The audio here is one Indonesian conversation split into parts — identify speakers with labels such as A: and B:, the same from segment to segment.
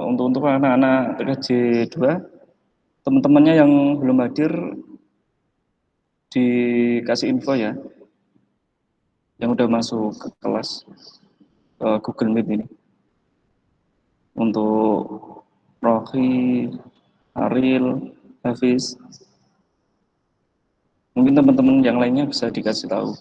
A: Untuk anak-anak TKJ 2, teman-temannya yang belum hadir dikasih info ya, yang udah masuk ke kelas Google Meet ini. Untuk Rohi, Aril, Hafiz, mungkin teman-teman yang lainnya bisa dikasih tahu.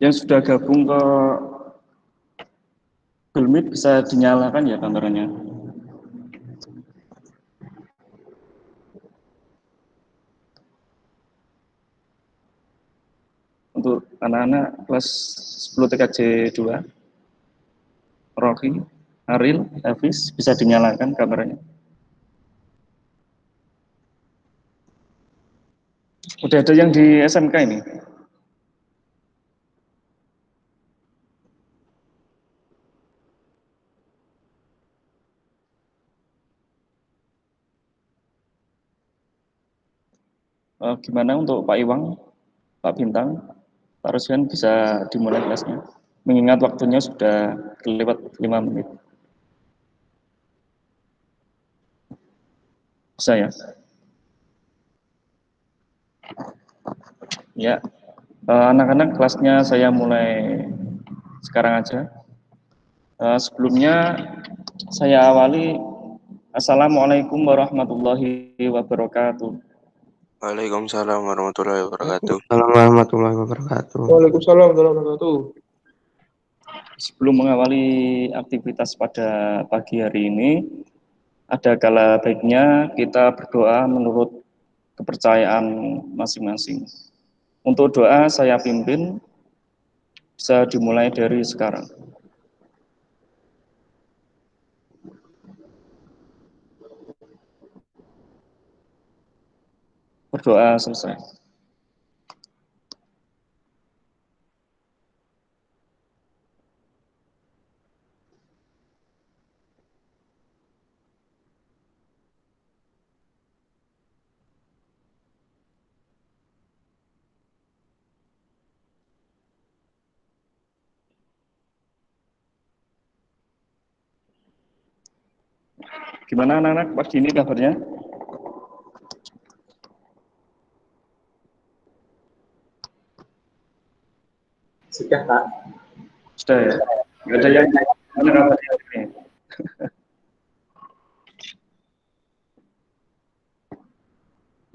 A: Yang sudah gabung ke Google Meet bisa dinyalakan ya kameranya. Untuk anak-anak kelas 10 TKJ 2, Rohi, Aril, Hafiz, bisa dinyalakan kameranya. Udah ada yang di SMK ini? Gimana untuk Pak Iwang, Pak Bintang, Pak Rusyan bisa dimulai kelasnya? Mengingat waktunya sudah kelewat 5 menit. Bisa ya? Ya, anak-anak kelasnya saya mulai sekarang aja. Sebelumnya saya awali. Assalamualaikum warahmatullahi wabarakatuh.
B: Waalaikumsalam warahmatullahi wabarakatuh.
C: Assalamualaikum warahmatullahi wabarakatuh.
D: Waalaikumsalam warahmatullahi wabarakatuh.
A: Sebelum mengawali aktivitas pada pagi hari ini, ada kala baiknya kita berdoa menurut kepercayaan masing-masing. Untuk doa saya pimpin, bisa dimulai dari sekarang. Berdoa selesai. Gimana anak-anak pagi ini kabarnya?
D: Sudah, Pak.
A: Sudah ya? Nggak ada yang gimana kabarnya ini?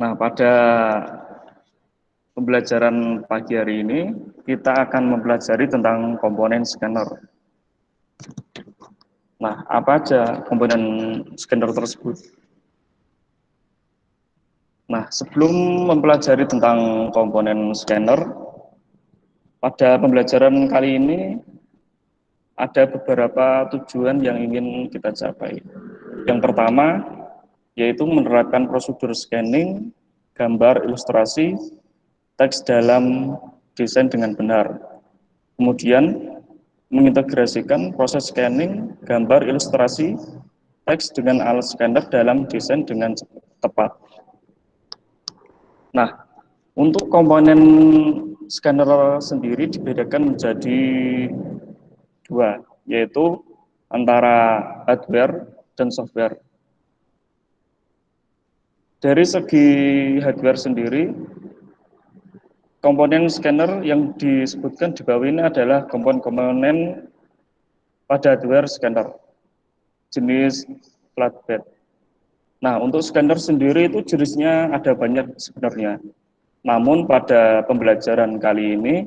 A: Nah, pada pembelajaran pagi hari ini, kita akan mempelajari tentang komponen scanner. Nah, apa aja komponen scanner tersebut? Nah, sebelum mempelajari tentang komponen scanner, pada pembelajaran kali ini ada beberapa tujuan yang ingin kita capai. Yang pertama, yaitu menerapkan prosedur scanning, gambar, ilustrasi, teks dalam desain dengan benar. Kemudian, mengintegrasikan proses scanning, gambar, ilustrasi, teks dengan alat scanner dalam desain dengan tepat. Nah, untuk komponen scanner sendiri dibedakan menjadi dua, yaitu antara hardware dan software. Dari segi hardware sendiri, komponen scanner yang disebutkan di bawah ini adalah komponen pada hardware scanner jenis flatbed. Nah, untuk scanner sendiri itu jenisnya ada banyak sebenarnya. Namun pada pembelajaran kali ini,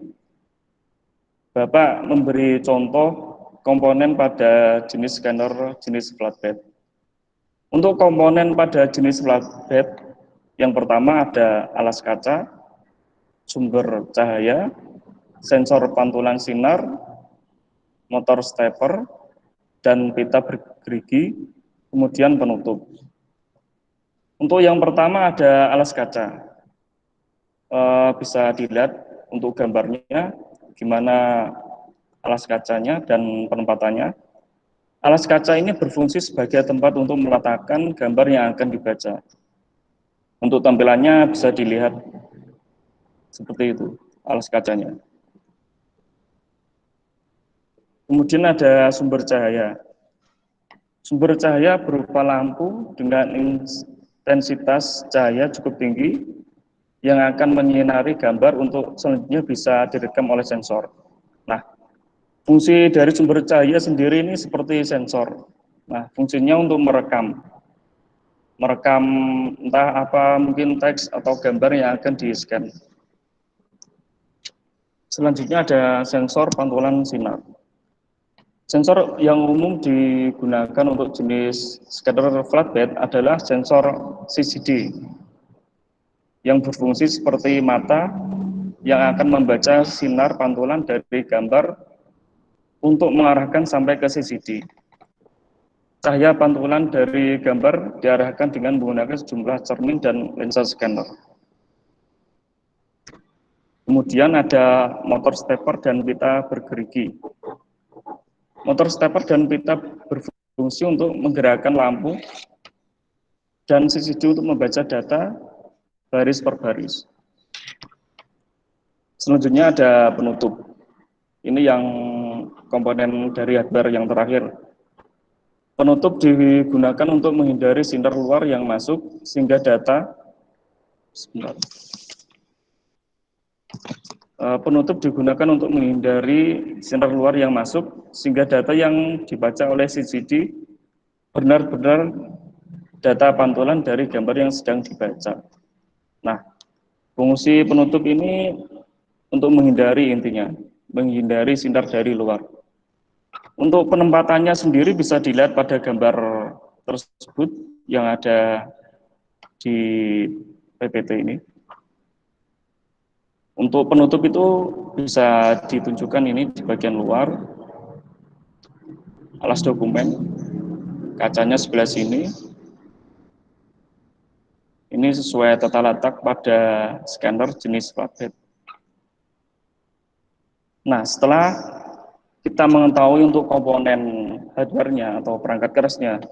A: Bapak memberi contoh komponen pada jenis scanner jenis flatbed. Untuk komponen pada jenis flatbed, yang pertama ada alas kaca, sumber cahaya, sensor pantulan sinar, motor stepper, dan pita bergerigi, kemudian penutup. Untuk yang pertama ada alas kaca. Bisa dilihat untuk gambarnya, gimana alas kacanya dan penempatannya. Alas kaca ini berfungsi sebagai tempat untuk meletakkan gambar yang akan dibaca. Untuk tampilannya bisa dilihat seperti itu, alas kacanya. Kemudian ada sumber cahaya. Sumber cahaya berupa lampu dengan intensitas cahaya cukup tinggi yang akan menyinari gambar untuk selanjutnya bisa direkam oleh sensor. Nah, fungsi dari sumber cahaya sendiri ini seperti sensor. Nah, fungsinya untuk merekam entah apa, mungkin teks atau gambar yang akan di-scan. Selanjutnya ada sensor pantulan sinar. Sensor yang umum digunakan untuk jenis scanner flatbed adalah sensor CCD yang berfungsi seperti mata yang akan membaca sinar pantulan dari gambar untuk mengarahkan sampai ke CCD. Cahaya pantulan dari gambar diarahkan dengan menggunakan sejumlah cermin dan lensa scanner. Kemudian ada motor stepper dan pita bergerigi. Motor stepper dan pita berfungsi untuk menggerakkan lampu dan CCD untuk membaca data baris per baris. Selanjutnya ada penutup. Ini yang komponen dari hardware yang terakhir. Penutup digunakan untuk menghindari sinar luar yang masuk sehingga data penutup digunakan untuk menghindari sinar luar yang masuk sehingga data yang dibaca oleh CCD benar-benar data pantulan dari gambar yang sedang dibaca. Nah, fungsi penutup ini untuk menghindari menghindari sinar dari luar. Untuk penempatannya sendiri bisa dilihat pada gambar tersebut yang ada di PPT ini. Untuk penutup itu bisa ditunjukkan ini di bagian luar, alas dokumen, kacanya sebelah sini. Ini sesuai tata letak pada scanner jenis flatbed. Nah, setelah kita mengetahui untuk komponen hardware-nya atau perangkat kerasnya,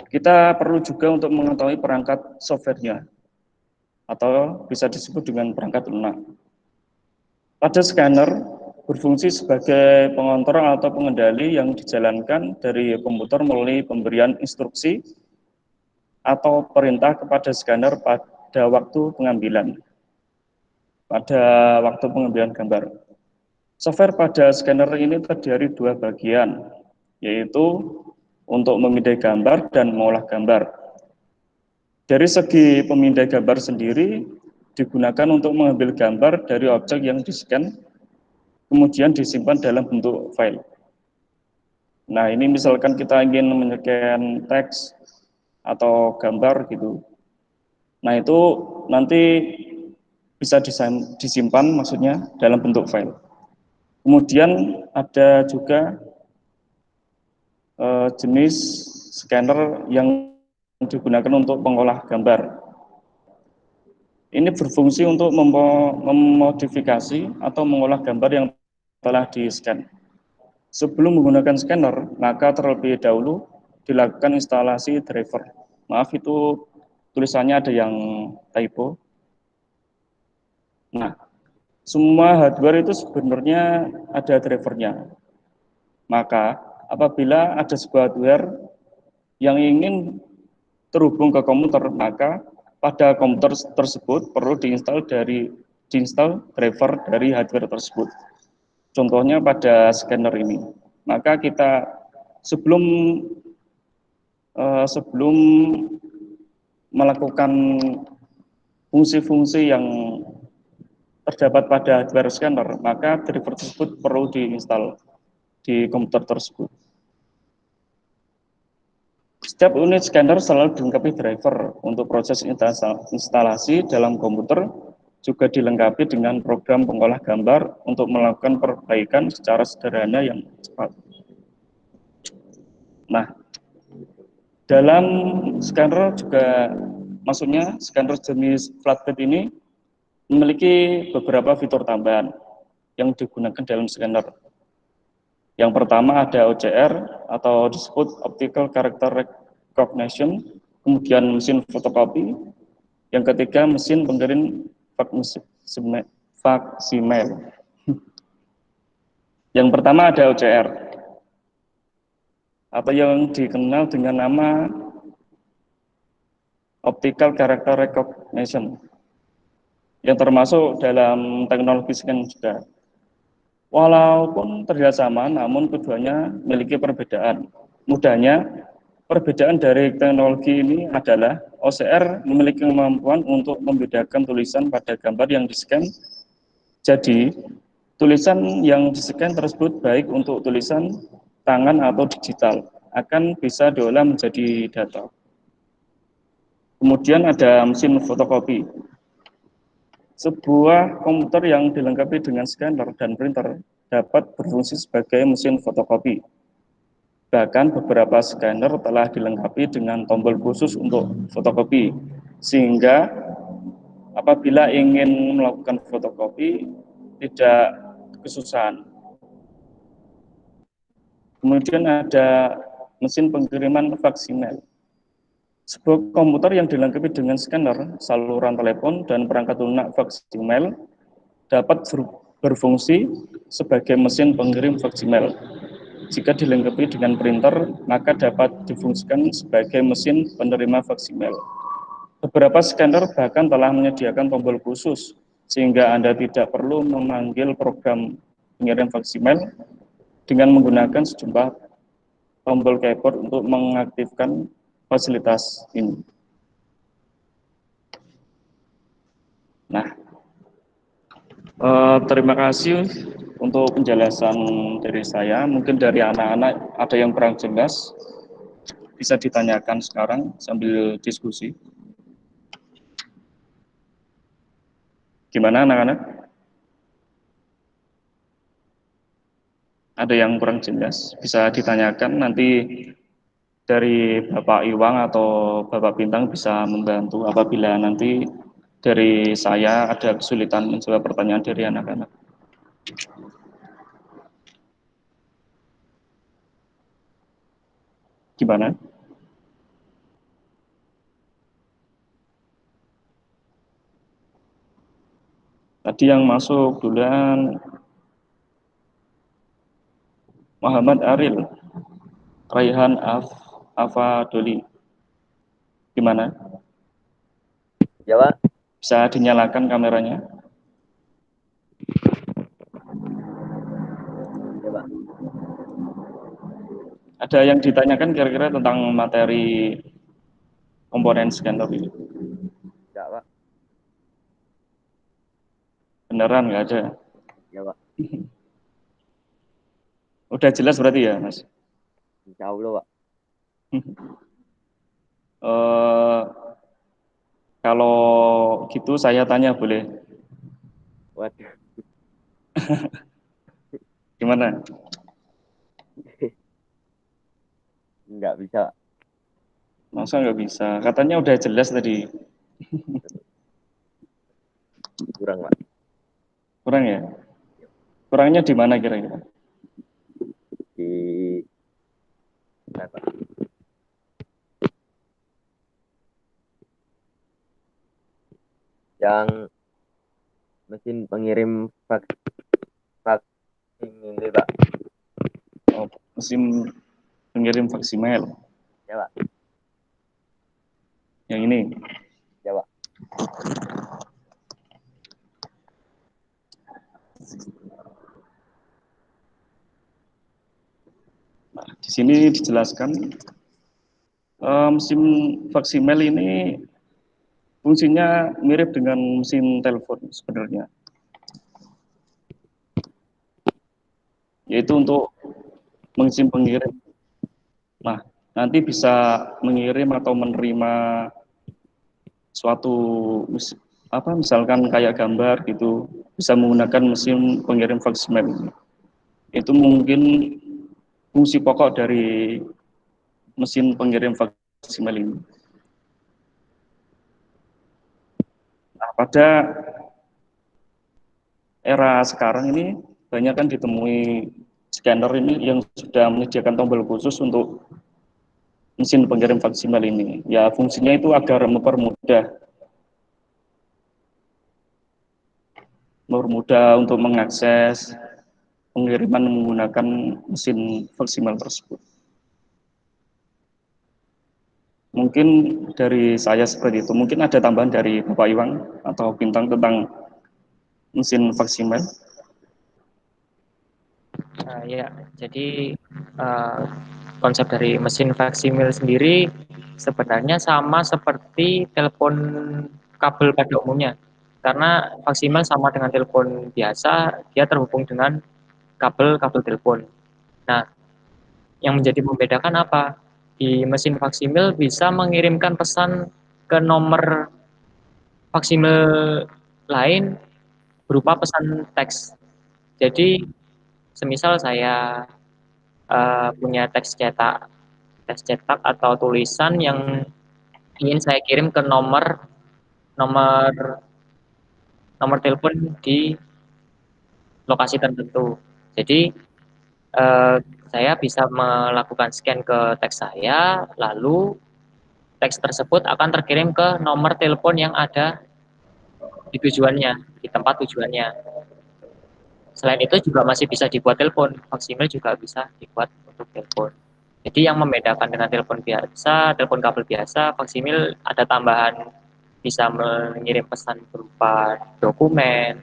A: kita perlu juga untuk mengetahui perangkat software-nya, atau bisa disebut dengan perangkat lunak. Pada scanner berfungsi sebagai pengontrol atau pengendali yang dijalankan dari komputer melalui pemberian instruksi atau perintah kepada scanner pada waktu pengambilan gambar. Software pada scanner ini terdiri dua bagian, yaitu untuk memindai gambar dan mengolah gambar. Dari segi pemindai gambar sendiri, digunakan untuk mengambil gambar dari objek yang di-scan, kemudian disimpan dalam bentuk file. Nah, ini misalkan kita ingin menycan teks atau gambar gitu. Nah, itu nanti bisa disimpan maksudnya dalam bentuk file. Kemudian ada juga jenis scanner yang digunakan untuk mengolah gambar. Ini berfungsi untuk memodifikasi atau mengolah gambar yang telah di-scan. Sebelum menggunakan scanner, maka terlebih dahulu dilakukan instalasi driver. Maaf, itu tulisannya ada yang typo. Nah, semua hardware itu sebenarnya ada drivernya. Maka apabila ada sebuah hardware yang ingin terhubung ke komputer, maka pada komputer tersebut perlu diinstal driver dari hardware tersebut. Contohnya pada scanner ini. Maka kita sebelum melakukan fungsi-fungsi yang terdapat pada hardware scanner, maka driver tersebut perlu diinstal di komputer tersebut. Setiap unit scanner selalu dilengkapi driver. Untuk proses instalasi dalam komputer juga dilengkapi dengan program pengolah gambar untuk melakukan perbaikan secara sederhana yang cepat. Nah, dalam scanner juga, maksudnya scanner jenis flatbed ini memiliki beberapa fitur tambahan yang digunakan dalam scanner. Yang pertama ada OCR atau disebut Optical Character Recognition, kemudian mesin fotokopi, yang ketiga mesin pengirim faksimil. Yang pertama ada OCR atau yang dikenal dengan nama Optical Character Recognition, yang termasuk dalam teknologi scan juga. Walaupun terlihat sama, namun keduanya memiliki perbedaan. Mudahnya, perbedaan dari teknologi ini adalah OCR memiliki kemampuan untuk membedakan tulisan pada gambar yang di-scan. Jadi, tulisan yang di-scan tersebut baik untuk tulisan tangan atau digital akan bisa diolah menjadi data. Kemudian ada mesin fotokopi. Sebuah komputer yang dilengkapi dengan scanner dan printer dapat berfungsi sebagai mesin fotokopi. Bahkan beberapa scanner telah dilengkapi dengan tombol khusus untuk fotokopi, sehingga apabila ingin melakukan fotokopi tidak kesusahan. Kemudian ada mesin pengiriman faksimil. Sebuah komputer yang dilengkapi dengan scanner, saluran telepon, dan perangkat lunak faksimil dapat berfungsi sebagai mesin pengirim faksimil. Jika dilengkapi dengan printer, maka dapat difungsikan sebagai mesin penerima faksimil. Beberapa scanner bahkan telah menyediakan tombol khusus, sehingga Anda tidak perlu memanggil program pengirim faksimil dengan menggunakan sejumlah tombol keyboard untuk mengaktifkan fasilitas ini. Nah, terima kasih untuk penjelasan dari saya. Mungkin dari anak-anak ada yang kurang jelas, bisa ditanyakan sekarang sambil diskusi. Gimana anak-anak? Ada yang kurang jelas, bisa ditanyakan nanti dari Bapak Iwang atau Bapak Bintang bisa membantu apabila nanti dari saya ada kesulitan menjawab pertanyaan dari anak-anak. Gimana? Tadi yang masuk duluan Muhammad Aril, Raihan Afadoli. Gimana?
E: Ya, Pak.
A: Bisa dinyalakan kameranya?
E: Ya, Pak.
A: Ada yang ditanyakan kira-kira tentang materi komponen scanner ini?
E: Enggak, Pak.
A: Beneran nggak ada?
E: Ya, Pak.
A: Udah jelas berarti ya, Mas?
E: Insya Allah, Pak.
A: Kalau gitu saya tanya boleh?
E: Waduh.
A: Gimana?
E: Enggak bisa, Pak.
A: Masa nggak bisa? Katanya udah jelas tadi.
E: Kurang, Pak.
A: Kurang ya? Kurangnya di mana kira-kira?
E: Di apa? Yang mesin pengirim fax ini, Pak.
A: Oh, mesin pengirim faksimil.
E: Ya, Pak.
A: Yang ini.
E: Ya, Pak.
A: Nah, di sini dijelaskan mesin faksimil ini fungsinya mirip dengan mesin telepon sebenarnya, yaitu untuk mesin pengirim. Nah, nanti bisa mengirim atau menerima suatu misalkan kayak gambar gitu, bisa menggunakan mesin pengirim faksimil. Itu mungkin fungsi pokok dari mesin pengirim faksimil ini. Nah, pada era sekarang ini banyak kan ditemui scanner ini yang sudah menyediakan tombol khusus untuk mesin pengirim faksimal ini. Ya, fungsinya itu agar mempermudah untuk mengakses pengiriman menggunakan mesin faksimal tersebut. Mungkin dari saya seperti itu. Mungkin ada tambahan dari Bapak Iwan atau Bintang tentang mesin faksimal.
F: Ya, jadi konsep dari mesin faksimil sendiri sebenarnya sama seperti telepon kabel pada umumnya. Karena faksimil sama dengan telepon biasa, dia terhubung dengan kabel telepon. Nah, yang menjadi membedakan apa? Di mesin faksimil bisa mengirimkan pesan ke nomor faksimil lain berupa pesan teks. Jadi, semisal saya punya teks cetak atau tulisan yang ingin saya kirim ke nomor telepon di lokasi tertentu. Jadi saya bisa melakukan scan ke teks saya, lalu teks tersebut akan terkirim ke nomor telepon yang ada di tujuannya, di tempat tujuannya. Selain itu juga masih bisa dibuat telepon, faksimil juga bisa dibuat untuk telepon. Jadi yang membedakan dengan telepon biasa, telepon kabel biasa, faksimil ada tambahan bisa mengirim pesan berupa dokumen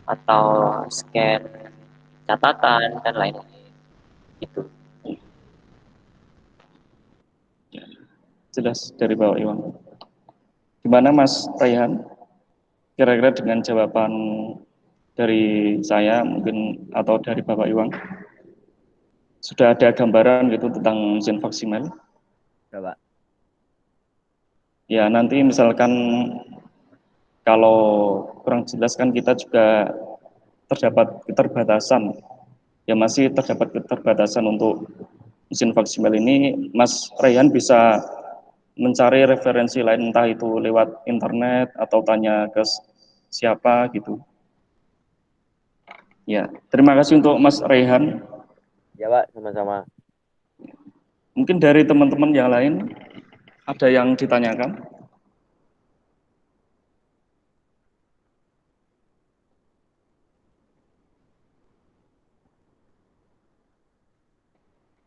F: atau scan catatan dan lain-lain. Itu.
A: Jelas dari Bapak Iwan. Gimana Mas Raihan? Kira-kira dengan jawaban dari saya mungkin atau dari Bapak Iwan, sudah ada gambaran gitu tentang mesin faksimal?
E: Coba.
A: Ya, nanti misalkan kalau kurang jelas kan kita juga terdapat keterbatasan. Ya masih terdapat keterbatasan untuk mesin faksimal ini. Mas Raihan bisa mencari referensi lain, entah itu lewat internet atau tanya ke siapa gitu. Ya, terima kasih untuk Mas Raihan.
E: Ya, Pak, sama-sama.
A: Mungkin dari teman-teman yang lain ada yang ditanyakan?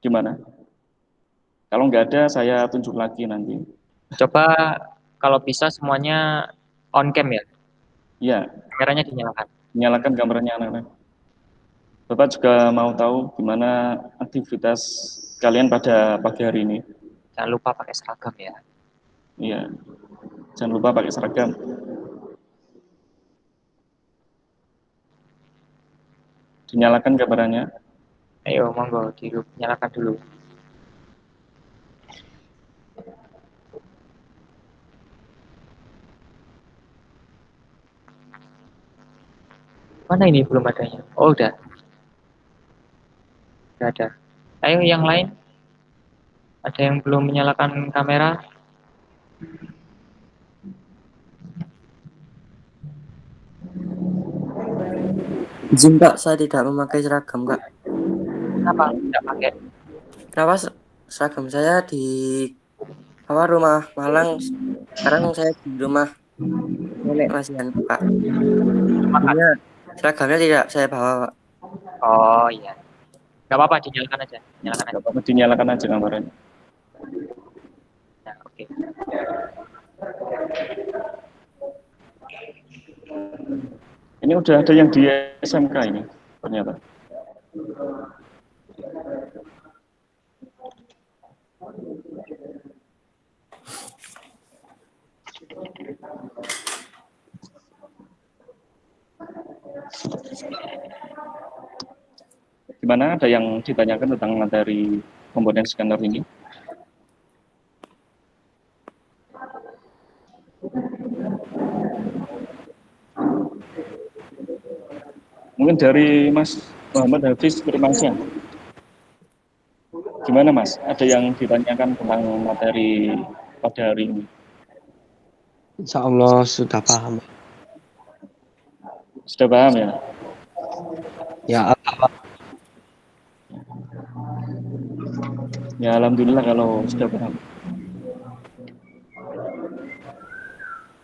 A: Gimana? Kalau nggak ada, saya tunjuk lagi nanti.
F: Coba kalau bisa semuanya on cam ya.
A: Iya.
F: Kameranya dinyalakan.
A: Nyalakan kameranya anak-anak. Bapak juga mau tahu gimana aktivitas kalian pada pagi hari ini?
F: Jangan lupa pakai seragam ya.
A: Iya. Jangan lupa pakai seragam. Dinyalakan kameranya.
F: Ayo, monggo dinyalakan dulu. Mana ini belum adanya? Oh, udah. Udah ada. Ayo yang lain. Ada yang belum menyalakan kamera?
C: Izin Kak, saya tidak memakai seragam Kak.
F: Kenapa tidak pakai?
C: Kenapa seragam saya di rumah Malang, sekarang saya di rumah nenek masihan Kak. Makanya seragamnya tidak saya bawa Pak.
F: Oh iya. Gak apa-apa, dinyalakan aja. Nyalakan aja.
A: Nggak apa-apa, dinyalakan aja kameranya.
F: Nah, oke.
A: Ini udah ada yang di SMK ini, ternyata. Gimana, ada yang ditanyakan tentang materi komponen scanner ini? Mungkin dari Mas Muhammad Hafiz Firmansyah. Gimana Mas, ada yang ditanyakan tentang materi pada hari ini?
C: Insya Allah sudah paham.
A: Sudah paham ya?
C: Ya Allah.
A: Ya alhamdulillah kalau sudah paham.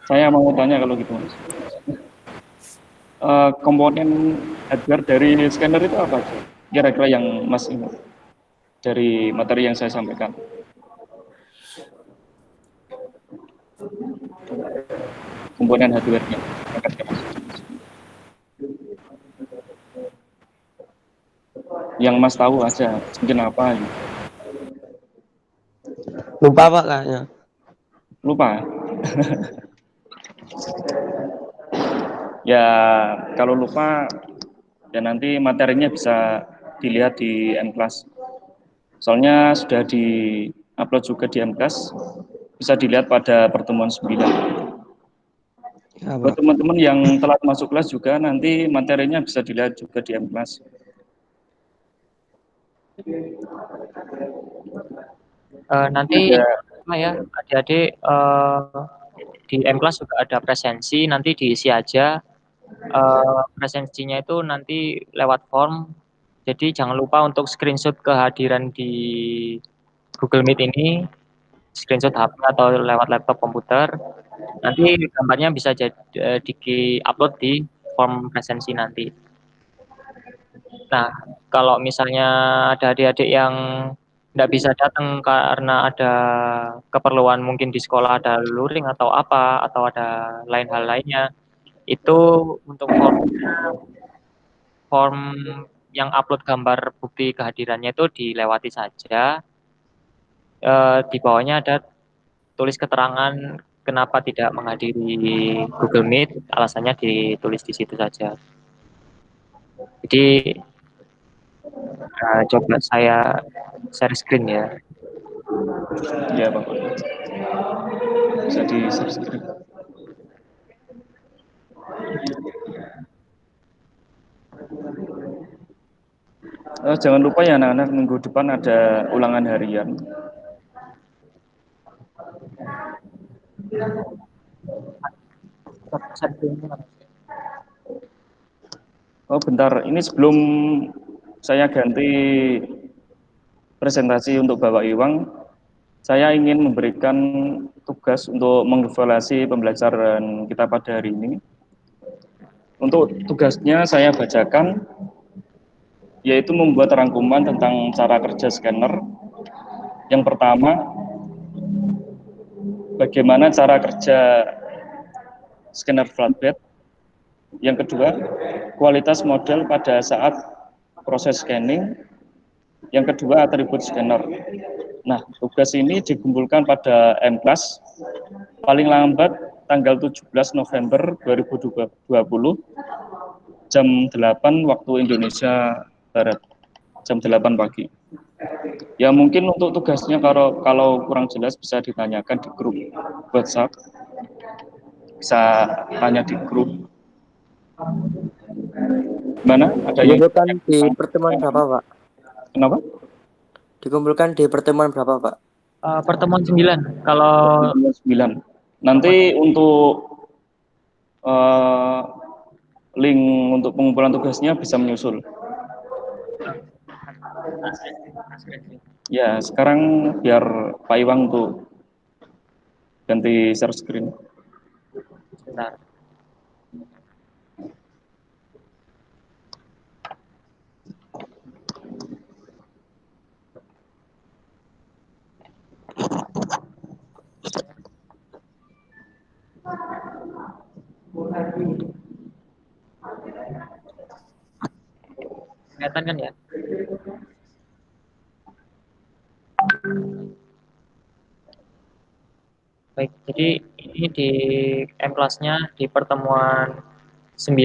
A: Saya mau tanya kalau gitu Mas. Komponen hardware dari scanner itu apa aja? Kira-kira yang Mas ingat dari materi yang saya sampaikan. Komponen hardware-nya. Yang Mas tahu aja, mungkin apa gitu.
G: Lupa Pak kayaknya.
A: Lupa. Ya kalau lupa ya nanti materinya bisa dilihat di M-Class. Soalnya sudah di-upload juga di M-Class. Bisa dilihat pada pertemuan 9.
G: Ya,
A: Buat
G: Pak.
A: teman-teman yang telat masuk kelas juga nanti materinya bisa dilihat juga di M-Class.
F: Nanti
A: Ya,
F: ya adik-adik di M-Class juga ada presensi, nanti diisi aja. Presensinya itu nanti lewat form, jadi jangan lupa untuk screenshot kehadiran di Google Meet ini, screenshot HP atau lewat laptop komputer. Nanti gambarnya bisa di-upload di form presensi nanti. Nah, kalau misalnya ada adik-adik yang tidak bisa datang karena ada keperluan mungkin di sekolah ada luring atau apa, atau ada lain hal lainnya, itu untuk form yang upload gambar bukti kehadirannya itu dilewati saja. Di bawahnya ada tulis keterangan kenapa tidak menghadiri Google Meet, alasannya ditulis di situ saja. Jadi coba saya share screen ya.
A: ya Bapak. Bisa di-share screen. Jangan lupa ya anak-anak, minggu depan ada ulangan harian. Oh bentar, ini sebelum saya ganti presentasi untuk Bapak Iwang, saya ingin memberikan tugas untuk mengevaluasi pembelajaran kita pada hari ini. Untuk tugasnya saya bacakan, yaitu membuat rangkuman tentang cara kerja scanner. Yang pertama, bagaimana cara kerja scanner flatbed. Yang kedua, kualitas model pada saat proses scanning. Yang kedua, atribut scanner. Nah, tugas ini dikumpulkan pada M-Class paling lambat tanggal 17 November 2020 jam 8 waktu Indonesia Barat, jam 8 pagi. Ya mungkin untuk tugasnya kalau kurang jelas bisa ditanyakan di grup WhatsApp. Bisa tanya di grup. Mana? Ada yang
C: Dikumpulkan di pertemuan berapa, Pak?
A: Kenapa?
C: Dikumpulkan di pertemuan berapa, Pak?
F: Pertemuan 9. Kalau
A: 9. Nanti untuk link untuk pengumpulan tugasnya bisa menyusul. Ya, sekarang biar Pak Iwang tuh ganti share screen.
F: sebentar. Kelihatan kan ya? Baik, jadi ini di M-Class-nya di pertemuan 9,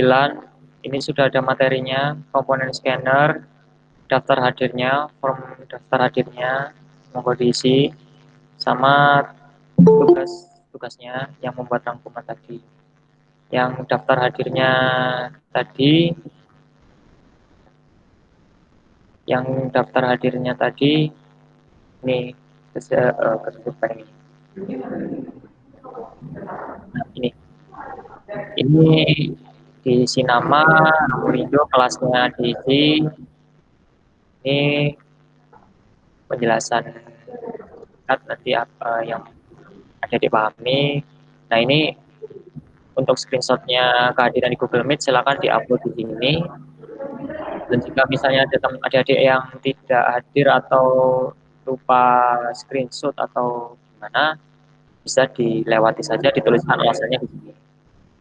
F: ini sudah ada materinya, komponen scanner, daftar hadirnya, form daftar hadirnya, monggo diisi, sama tugasnya yang membuat rangkuman tadi. Yang daftar hadirnya tadi, ini kesulitan ini. Nah, ini diisi nama, nomor hijau, kelasnya diisi. Ini penjelasan nanti apa yang ada dipahami. Nah, ini untuk screenshotnya kehadiran di Google Meet silakan diupload di sini. Dan jika misalnya ada adik-adik yang tidak hadir atau lupa screenshot atau gimana, bisa dilewati saja, dituliskan alasannya di sini,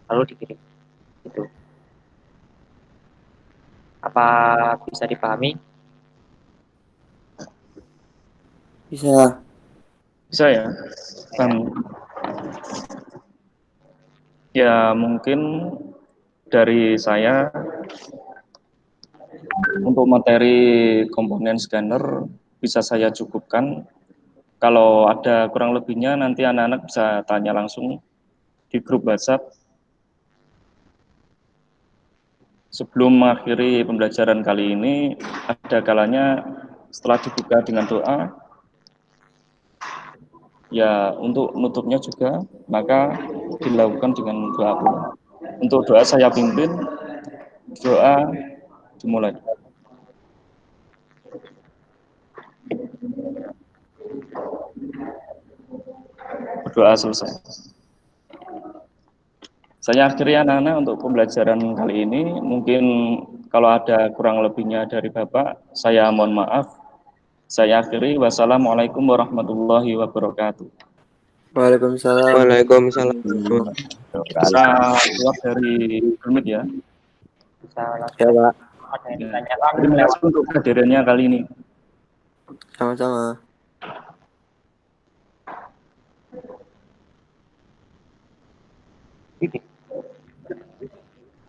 F: lalu dikirim. Gitu. Apa bisa dipahami?
C: Bisa.
A: Bisa ya. Ya mungkin dari saya untuk materi komponen scanner bisa saya cukupkan. Kalau ada kurang lebihnya nanti anak-anak bisa tanya langsung di grup WhatsApp. Sebelum mengakhiri pembelajaran kali ini, ada kalanya setelah dibuka dengan doa, ya untuk nutupnya juga, maka dilakukan dengan doa pula. Untuk doa saya pimpin, doa dimulai. Berdoa selesai. Saya akhiri anak-anak untuk pembelajaran kali ini. Mungkin kalau ada kurang lebihnya dari Bapak, saya mohon maaf. Saya akhiri. Wassalamualaikum warahmatullahi wabarakatuh.
C: Waalaikumsalam.
B: Waalaikumsalam.
A: Bisa keluar dari Meet ya.
F: Bisa langsung.
C: Ya, Pak.
F: Ada yang ditanyakan
A: Terima
F: lewat
A: kasih untuk kehadirannya kali ini.
C: Sama-sama.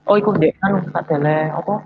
F: Oh, ikut dek kan tak tele apa?